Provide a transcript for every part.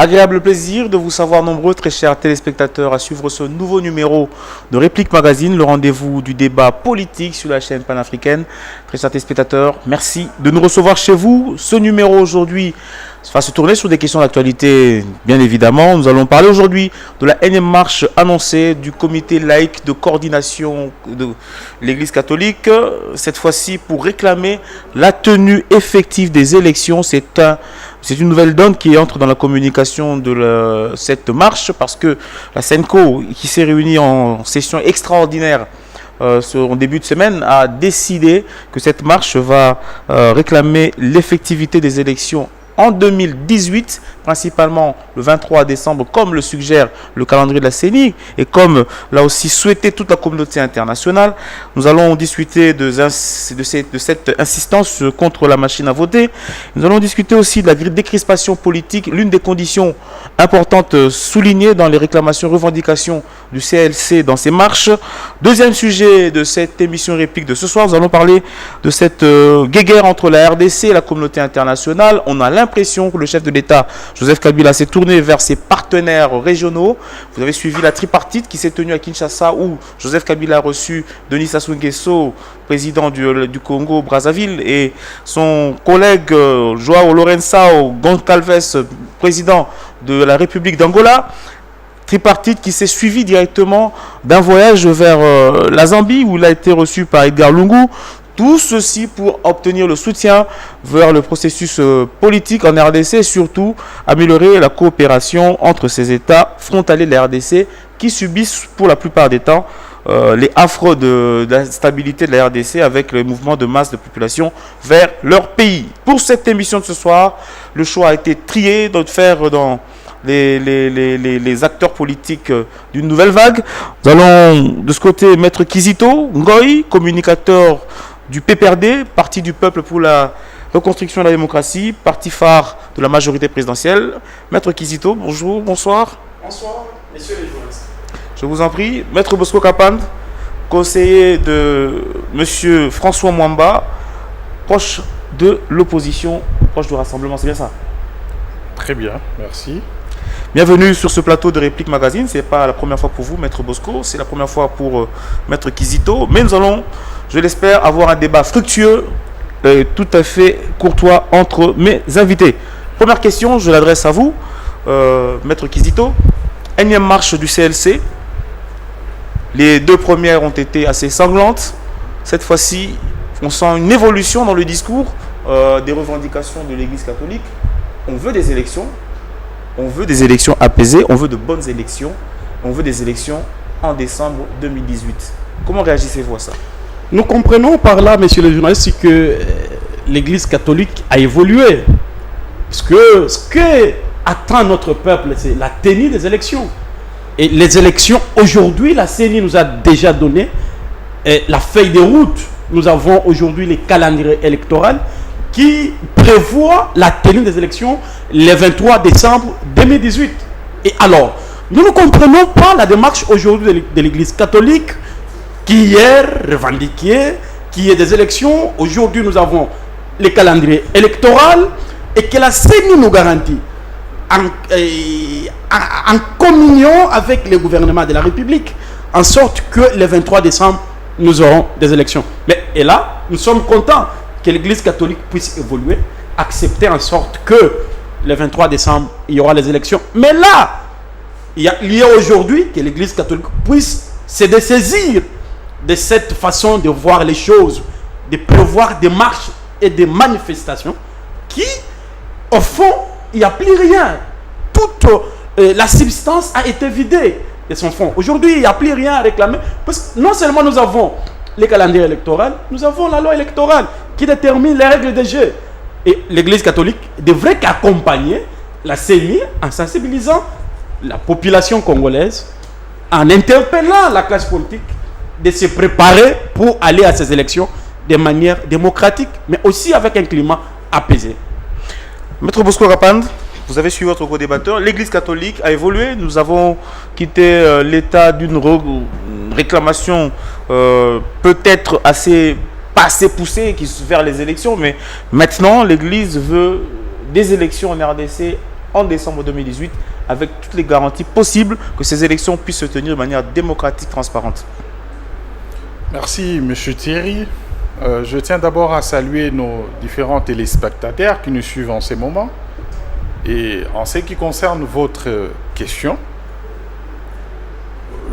Agréable plaisir de vous savoir nombreux, très chers téléspectateurs, à suivre ce nouveau numéro de Réplique Magazine, le rendez-vous du débat politique sur la chaîne panafricaine. Très chers téléspectateurs, merci de nous recevoir chez vous. Ce numéro aujourd'hui va se tourner sur des questions d'actualité, bien évidemment. Nous allons parler aujourd'hui de la énième marche annoncée du comité laïque de coordination de l'Église catholique, cette fois-ci pour réclamer la tenue effective des élections. C'est une nouvelle donne qui entre dans la communication de cette marche, parce que la SENCO, qui s'est réunie en session extraordinaire en début de semaine, a décidé que cette marche va réclamer l'effectivité des élections en 2018, principalement le 23 décembre, comme le suggère le calendrier de la CENI et comme l'a aussi souhaité toute la communauté internationale. Nous allons discuter de cette insistance contre la machine à voter. Nous allons discuter aussi de la décrispation politique, l'une des conditions importantes soulignées dans les réclamations et revendications du CLC dans ces marches. Deuxième sujet de cette émission réplique de ce soir, nous allons parler de cette guéguerre entre la RDC et la communauté internationale. On a l'impression que le chef de l'État, Joseph Kabila, s'est tourné vers ses partenaires régionaux. Vous avez suivi la tripartite qui s'est tenue à Kinshasa, où Joseph Kabila a reçu Denis Sassou Nguesso, président du Congo-Brazzaville, et son collègue Joao Lourençao Goncalves, président de la République d'Angola. Tripartite qui s'est suivi directement d'un voyage vers la Zambie, où il a été reçu par Edgar Lungu. Tout ceci pour obtenir le soutien vers le processus politique en RDC et surtout améliorer la coopération entre ces États frontaliers de la RDC qui subissent pour la plupart des temps les affres de l'instabilité de la RDC avec le mouvement de masse de population vers leur pays. Pour cette émission de ce soir, le choix a été trié de faire dans les acteurs politiques d'une nouvelle vague. Nous allons de ce côté Maître Kizito Ngoy, communicateur du PPRD, Parti du Peuple pour la Reconstruction et la Démocratie, parti phare de la majorité présidentielle. Maître Kizito, bonjour, bonsoir. Bonsoir, messieurs les journalistes. Je vous en prie. Maître Bosco Kapand, conseiller de Monsieur François Mwamba, proche de l'opposition, proche du Rassemblement, c'est bien ça? Très bien, merci. Bienvenue sur ce plateau de Réplique Magazine. Ce n'est pas la première fois pour vous, Maître Bosco, c'est la première fois pour Maître Kizito. Mais nous allons, je l'espère, avoir un débat fructueux et tout à fait courtois entre mes invités. Première question, je l'adresse à vous, Maître Kizito. Énième marche du CLC. Les deux premières ont été assez sanglantes. Cette fois-ci, on sent une évolution dans le discours des revendications de l'Église catholique. On veut des élections. On veut des élections apaisées, on veut de bonnes élections, on veut des élections en décembre 2018. Comment réagissez-vous à ça? Nous comprenons par là, messieurs les journalistes, que l'Église catholique a évolué. Parce que ce que attend notre peuple, c'est la tenue des élections. Et les élections, aujourd'hui, la CENI nous a déjà donné la feuille de route. Nous avons aujourd'hui les calendriers électoraux qui prévoit la tenue des élections le 23 décembre 2018. Et alors, nous ne comprenons pas la démarche aujourd'hui de l'Église catholique qui hier revendiquait qu'il y ait des élections. Aujourd'hui, nous avons les calendriers électoraux et que la CENI nous garantit en communion avec le gouvernement de la République, en sorte que le 23 décembre, nous aurons des élections. Et là, nous sommes contents que l'Église catholique puisse évoluer, accepter en sorte que le 23 décembre, il y aura les élections. Mais là, il y a aujourd'hui que l'Église catholique puisse se dessaisir de cette façon de voir les choses, de prévoir des marches et des manifestations qui, au fond, il n'y a plus rien. Toute la substance a été vidée de son fond. Aujourd'hui, il n'y a plus rien à réclamer. Parce que non seulement nous avons les calendriers électoraux, nous avons la loi électorale qui détermine les règles de jeu. Et l'Église catholique devrait accompagner la CENI en sensibilisant la population congolaise, en interpellant la classe politique de se préparer pour aller à ces élections de manière démocratique, mais aussi avec un climat apaisé. Maître Bosco Kapand, vous avez suivi votre co-débatteur. L'Église catholique a évolué. Nous avons quitté l'état d'une réclamation peut-être pas assez poussée vers les élections, mais maintenant l'Église veut des élections en RDC en décembre 2018 avec toutes les garanties possibles que ces élections puissent se tenir de manière démocratique, transparente. Merci, M. Thierry. Je tiens d'abord à saluer nos différents téléspectateurs qui nous suivent en ces moments. Et en ce qui concerne votre question,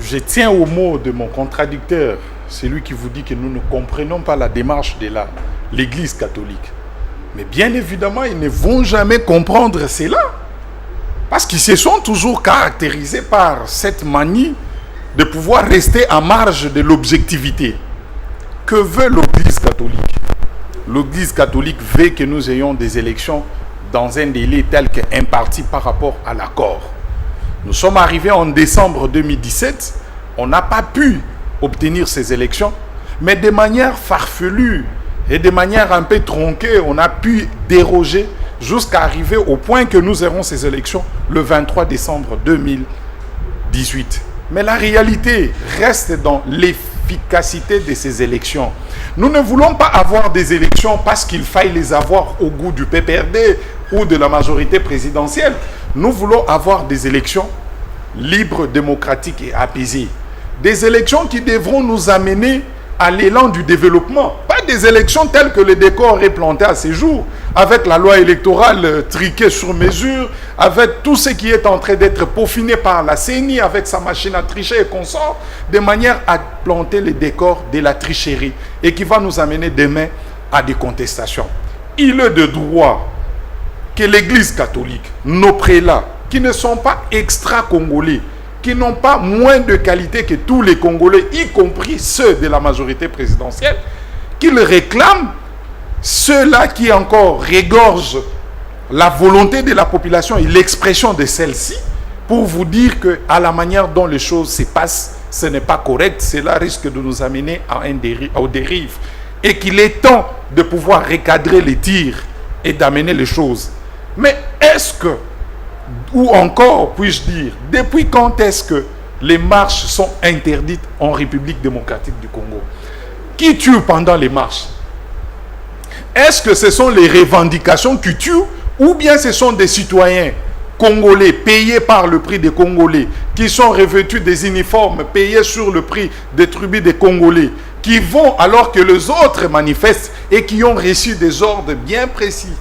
je tiens au mot de mon contradicteur, celui qui vous dit que nous ne comprenons pas la démarche de l'Église catholique. Mais bien évidemment, ils ne vont jamais comprendre cela. Parce qu'ils se sont toujours caractérisés par cette manie de pouvoir rester à marge de l'objectivité. Que veut l'Église catholique? L'Église catholique veut que nous ayons des élections dans un délai tel qu'imparti par rapport à l'accord. Nous sommes arrivés en décembre 2017, on n'a pas pu obtenir ces élections, mais de manière farfelue et de manière un peu tronquée, on a pu déroger jusqu'à arriver au point que nous aurons ces élections le 23 décembre 2018. Mais la réalité reste dans l'efficacité de ces élections. Nous ne voulons pas avoir des élections parce qu'il faille les avoir au goût du PPRD ou de la majorité présidentielle. Nous voulons avoir des élections libres, démocratiques et apaisées. Des élections qui devront nous amener à l'élan du développement. Pas des élections telles que le décor est planté à ces jours, avec la loi électorale triquée sur mesure, avec tout ce qui est en train d'être peaufiné par la CENI, avec sa machine à tricher et consorts, de manière à planter le décor de la tricherie et qui va nous amener demain à des contestations. Il est de droit que l'Église catholique, nos prélats, qui ne sont pas extra-congolais, qui n'ont pas moins de qualité que tous les Congolais, y compris ceux de la majorité présidentielle, qu'ils réclament, ceux-là qui encore régorgent la volonté de la population et l'expression de celle-ci, pour vous dire que à la manière dont les choses se passent, ce n'est pas correct, cela risque de nous amener aux dérives. Et qu'il est temps de pouvoir recadrer les tirs et d'amener les choses. Mais est-ce que, ou encore, puis-je dire, depuis quand est-ce que les marches sont interdites en République démocratique du Congo? Qui tue pendant les marches? Est-ce que ce sont les revendications qui tuent ou bien ce sont des citoyens congolais payés par le prix des Congolais qui sont revêtus des uniformes payés sur le prix des tribus des Congolais qui vont alors que les autres manifestent et qui ont reçu des ordres bien précis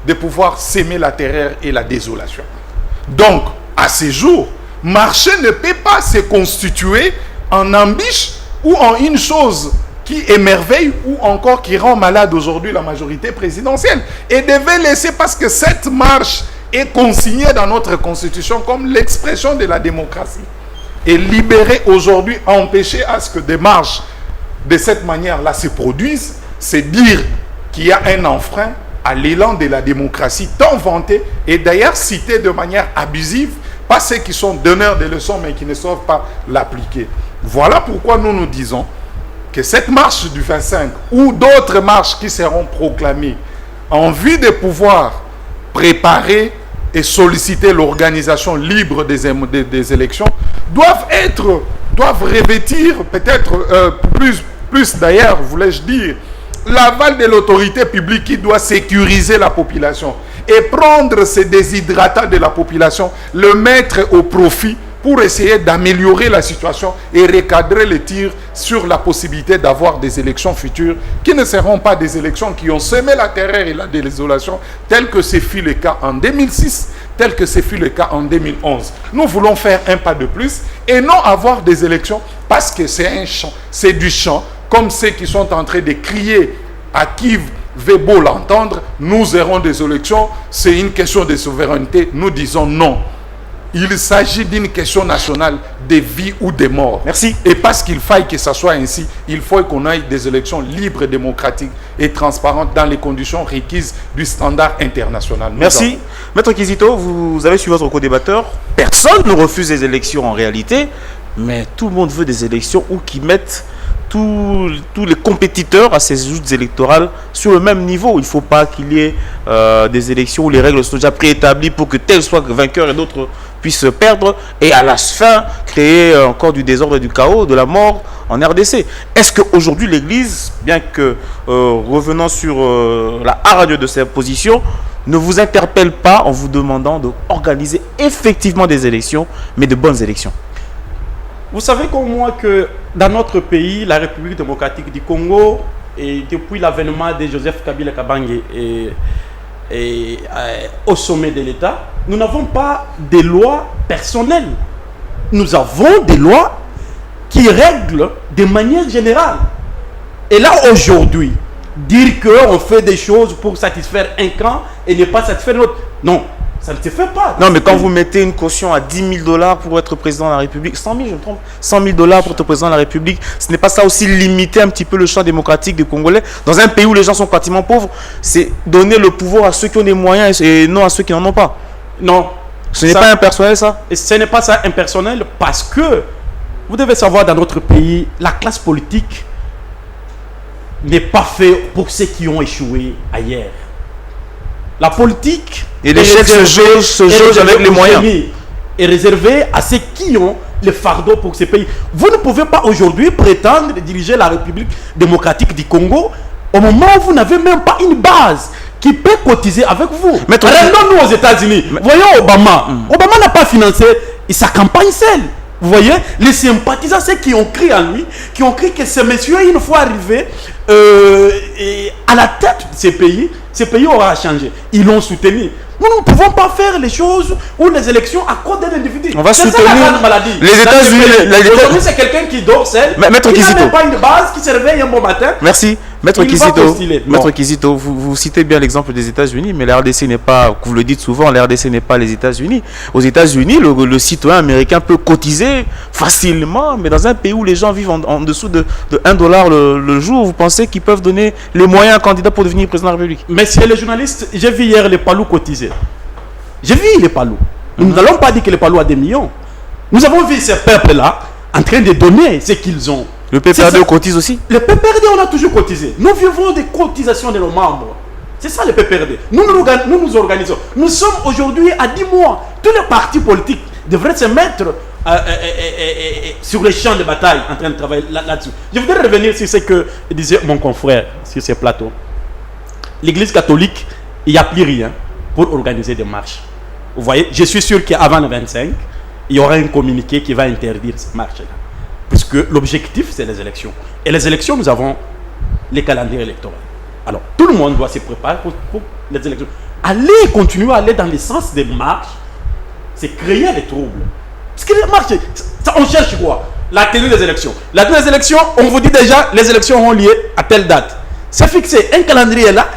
de pouvoir s'aimer la terreur et la désolation? Donc, à ces jours, marcher ne peut pas se constituer en ambition ou en une chose qui émerveille ou encore qui rend malade aujourd'hui la majorité présidentielle. Et devait laisser parce que cette marche est consignée dans notre constitution comme l'expression de la démocratie. Et libérer aujourd'hui, empêcher à ce que des marches de cette manière-là se produisent, c'est dire qu'il y a un enfreint à l'élan de la démocratie tant vanté et d'ailleurs cité de manière abusive par ceux qui sont donneurs de leçons mais qui ne savent pas l'appliquer. Voilà pourquoi nous nous disons que cette marche du 25 ou d'autres marches qui seront proclamées en vue de pouvoir préparer et solliciter l'organisation libre des élections doivent revêtir peut-être plus d'ailleurs, voulais-je dire, l'aval de l'autorité publique qui doit sécuriser la population et prendre ces déshydratants de la population, le mettre au profit pour essayer d'améliorer la situation et recadrer les tirs sur la possibilité d'avoir des élections futures qui ne seront pas des élections qui ont semé la terreur et la désolation tel que ce fut le cas en 2006, tel que ce fut le cas en 2011. Nous voulons faire un pas de plus et non avoir des élections parce que c'est un chant, c'est du chant, comme ceux qui sont en train de crier à qui veut beau l'entendre, nous aurons des élections, c'est une question de souveraineté. Nous disons non. Il s'agit d'une question nationale de vie ou de mort. Merci. Et parce qu'il faille que ça soit ainsi, il faut qu'on ait des élections libres, démocratiques et transparentes dans les conditions requises du standard international. Merci. Maître Kizito, vous avez suivi votre co-débatteur. Personne ne refuse les élections en réalité, mais tout le monde veut des élections où qui mettent tous les compétiteurs à ces joutes électorales sur le même niveau. Il ne faut pas qu'il y ait des élections où les règles sont déjà préétablies pour que tel soit vainqueur et d'autres puissent perdre et à la fin créer encore du désordre, du chaos, de la mort en RDC. Est-ce qu'aujourd'hui l'Église, bien que revenant sur la hargne de ses positions, ne vous interpelle pas en vous demandant d'organiser effectivement des élections, mais de bonnes élections? Vous savez comme moi que dans notre pays, la République démocratique du Congo, et depuis l'avènement de Joseph Kabila Kabange au sommet de l'État, nous n'avons pas de lois personnelles. Nous avons des lois qui règlent de manière générale. Et là, aujourd'hui, dire qu'on fait des choses pour satisfaire un camp et ne pas satisfaire l'autre, non, ça ne se fait pas. Non, mais quand vous mettez une caution à 10 000 $ pour être président de la République, 100 000, je me trompe, 100 000 $ pour être président de la République, ce n'est pas ça aussi limiter un petit peu le champ démocratique des Congolais? Dans un pays où les gens sont pratiquement pauvres, c'est donner le pouvoir à ceux qui ont des moyens et non à ceux qui n'en ont pas. Non. Ce n'est pas impersonnel, ça? Et ce n'est pas ça impersonnel parce que, vous devez savoir, dans notre pays, la classe politique n'est pas faite pour ceux qui ont échoué ailleurs. La politique et l'échec se jauge avec les moyens. Est réservé à ceux qui ont le fardeau pour ces pays. Vous ne pouvez pas aujourd'hui prétendre diriger la République démocratique du Congo au moment où vous n'avez même pas une base qui peut cotiser avec vous. Rendons-nous aux États-Unis. Voyons Obama. Obama n'a pas financé sa campagne seule. Vous voyez, les sympathisants, ceux qui ont crié à lui, qui ont crié que ce monsieur, une fois arrivé à la tête de ces pays aura changé. Ils l'ont soutenu. Nous ne pouvons pas faire les choses où les élections à cause d'un individu. On va soutenir la maladie. Les États-Unis. Aujourd'hui, c'est quelqu'un qui dort seul, qui n'a même pas une base, qui se réveille un bon matin. Merci. Maître Kizito, vous citez bien l'exemple des États-Unis, mais la RDC n'est pas, vous le dites souvent, la RDC n'est pas les États-Unis. Aux États-Unis, le citoyen américain peut cotiser facilement, mais dans un pays où les gens vivent en dessous de 1 $ le jour, vous pensez qu'ils peuvent donner les moyens à un candidat pour devenir président de la République? Messieurs les journalistes, j'ai vu hier les Palous cotiser. J'ai vu les Palous. Nous n'allons pas dire que les Palous a des millions. Nous avons vu ces peuples-là en train de donner ce qu'ils ont. Le PPRD cotise aussi? Le PPRD, on a toujours cotisé. Nous vivons des cotisations de nos membres. C'est ça le PPRD. Nous nous organisons. Nous sommes aujourd'hui à 10 mois. Tous les partis politiques devraient se mettre sur les champs de bataille en train de travailler là-dessus. Je voudrais revenir sur ce que disait mon confrère sur ces plateaux. L'Église catholique, il n'y a plus rien pour organiser des marches. Vous voyez, je suis sûr qu'avant le 25, il y aura un communiqué qui va interdire ces marches-là. Puisque l'objectif, c'est les élections. Et les élections, nous avons les calendriers électoraux. Alors, tout le monde doit se préparer pour les élections. Continuer à aller dans le sens des marches, c'est créer des troubles. Parce que les marches, on cherche quoi? La tenue des élections. La tenue des élections, on vous dit déjà, les élections ont lieu à telle date. C'est fixé, un calendrier là,